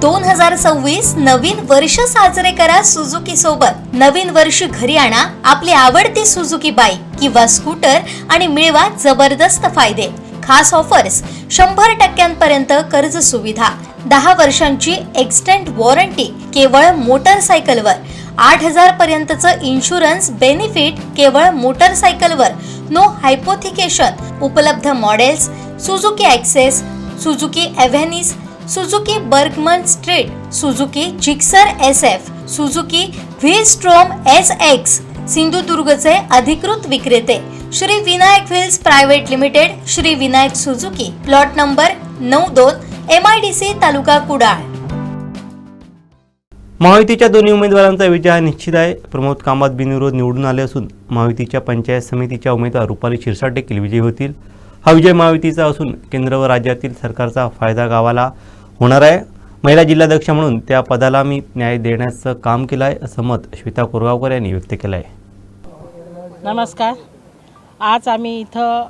2026 नवीन वर्ष साजरे करा सुझुकी सोबत। नवीन वर्ष घरी आणा आपली आवडती सुझुकी बाईक किंवा स्कूटर आणि मिळवा जबरदस्त फायदे। खास ऑफर्स 100% कर्ज सुविधा, 10 वर्षांची एक्सटेंड वॉरंटी केवळ मोटरसायकलवर, 8000 पर्यंतचं इन्शुरन्स बेनिफिट केवळ मोटरसायकलवर, नो हायपोथिकेशन। उपलब्ध models Suzuki Access, Suzuki Avenis, Suzuki Burgman Street, Suzuki Gixxer SF, Suzuki V Strom SX। सिंधुदुर्गचे अधिकृत विक्रेते Shri Vinayak Wheels Private Limited, Shri Vinayak Suzuki, plot number 92, MIDC, taluka Kudal. महायुतीच्या दोन्ही उमेदवारांचा विजय हा निश्चित आहे। प्रमोद कामत बिनविरोध निवडून आले असून महायुतीच्या पंचायत समितीच्या उमेदवार रुपाली शिरसाट देखील विजयी होतील। हा विजय महायुतीचा असून केंद्र व राज्यातील सरकारचा फायदा गावाला होणार आहे। महिला जिल्हाध्यक्ष म्हणून त्या पदाला मी न्याय देण्याचं काम केलं आहे असं मत श्वेता कोरगावकर यांनी व्यक्त केलं आहे। नमस्कार। आज आम्ही इथं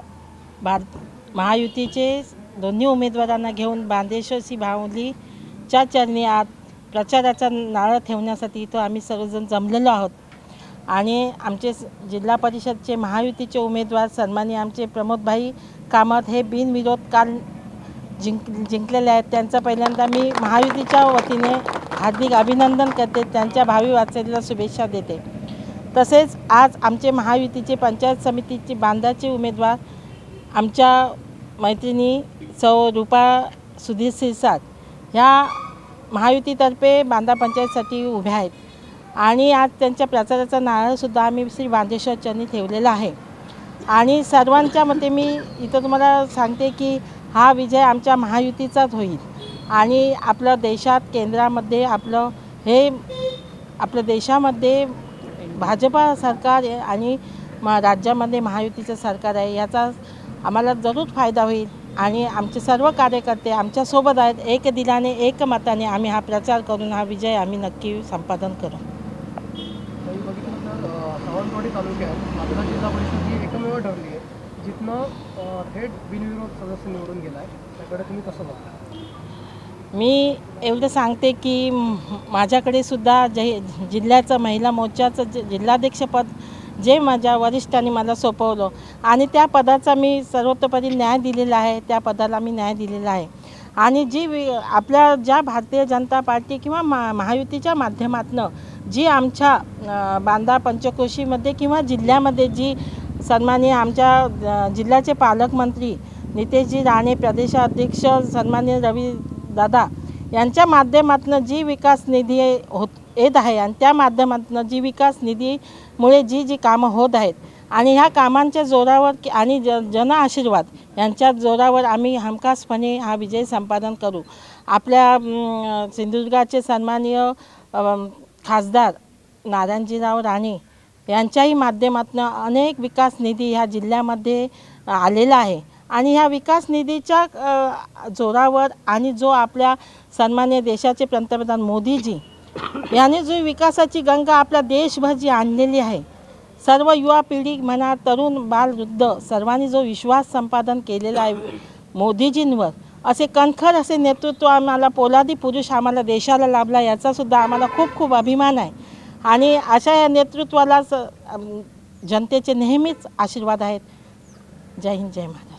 महायुतीचे दोन्ही उमेदवारांना घेऊन बांदेश्वरी भावलीच्या चरणी आज प्रचाराचा नारळ ठेवण्यासाठी इथं आम्ही सर्वजण जमलेलो आहोत। आणि आमचे जिल्हा परिषदचे महायुतीचे उमेदवार सन्माननीय आमचे प्रमोदभाई कामत हे बिनविरोध काल जिंकलेले आहेत। त्यांचं पहिल्यांदा मी महायुतीच्या वतीने हार्दिक अभिनंदन करते, त्यांच्या भावी वाटचालीला शुभेच्छा देते। तसेच आज आमचे महायुतीचे पंचायत समितीचे बांदाचे उमेदवार आमच्या मैत्रिणी सौ रूपा सुधीर शिरसाट ह्या महायुतीतर्फे बांदा पंचायतसाठी उभ्या आहेत आणि आज त्यांच्या प्रचाराचा नारळसुद्धा आम्ही श्री बांदेश्वर चरणी ठेवलेला आहे। आणि सर्वांच्या मते मी इथं तुम्हाला सांगते की हा विजय आमच्या महायुतीचाच होईल आणि आपल्या देशात केंद्रामध्ये आपल्या देशामध्ये भाजपा सरकार आहे आणि राज्यामध्ये महायुतीचं सरकार आहे, याचा आम्हाला जरूर फायदा होईल। आणि आमचे सर्व कार्यकर्ते आमच्यासोबत आहेत। एक दिलाने एक मताने आम्ही हा प्रचार करून हा विजय आम्ही नक्की संपादन करू। सावंतवाडी तालुक्यात आपला जिल्हा परिषद ही एकमेव ठरली आहे जिथनं थेट बिनविरोध सदस्य निवडून गेला आहे, त्याकडे तुम्ही कसं बघता? मी एवढं सांगते की माझ्याकडे सुद्धा जिल्ह्याचं महिला मोर्चाचं जिल्हाध्यक्षपद जे माझ्या वरिष्ठांनी मला सोपवलं आणि त्या पदाचा मी सर्वतोपरी न्याय दिलेला आहे, त्या पदाला मी न्याय दिलेला आहे। आणि आपल्या ज्या भारतीय जनता पार्टी किंवा महायुतीच्या माध्यमातून जी आमच्या बांदा पंचक्रोशीमध्ये किंवा जिल्ह्यामध्ये जी सन्माननीय आमच्या जिल्ह्याचे पालकमंत्री नितेशजी राणे, प्रदेशाध्यक्ष सन्माननीय रवी दादा यांच्या माध्यमातून जी विकास निधी येत आहे आणि त्या माध्यमातून जी विकास निधीमुळे जी कामं होत आहेत आणि ह्या कामांच्या जोरावर आणि जन आशीर्वाद यांच्या जोरावर आम्ही हमखासपणे हा विजय संपादन करू। आपल्या सिंधुदुर्गाचे सन्माननीय खासदार नारायणजीराव राणे यांच्याही माध्यमातून अनेक विकास निधी ह्या जिल्ह्यामध्ये आलेला आहे आणि ह्या विकास निधीच्या जोरावर आणि जो आपल्या सन्माननीय देशाचे पंतप्रधान मोदीजी यांनी जो विकासाची गंगा आपल्या देशभर जी आणलेली आहे, सर्व युवा पिढी म्हणा, तरुण बाल वृद्ध सर्वांनी जो विश्वास संपादन केलेला आहे मोदीजींवर, असे कणखर असे नेतृत्व आम्हाला पोलादी पुरुष आम्हाला देशाला लाभला, याचासुद्धा आम्हाला खूप खूप अभिमान आहे। आणि अशा या नेतृत्वाला जनतेचे नेहमीच आशीर्वाद आहेत। जय हिंद, जय महाराष्ट्र।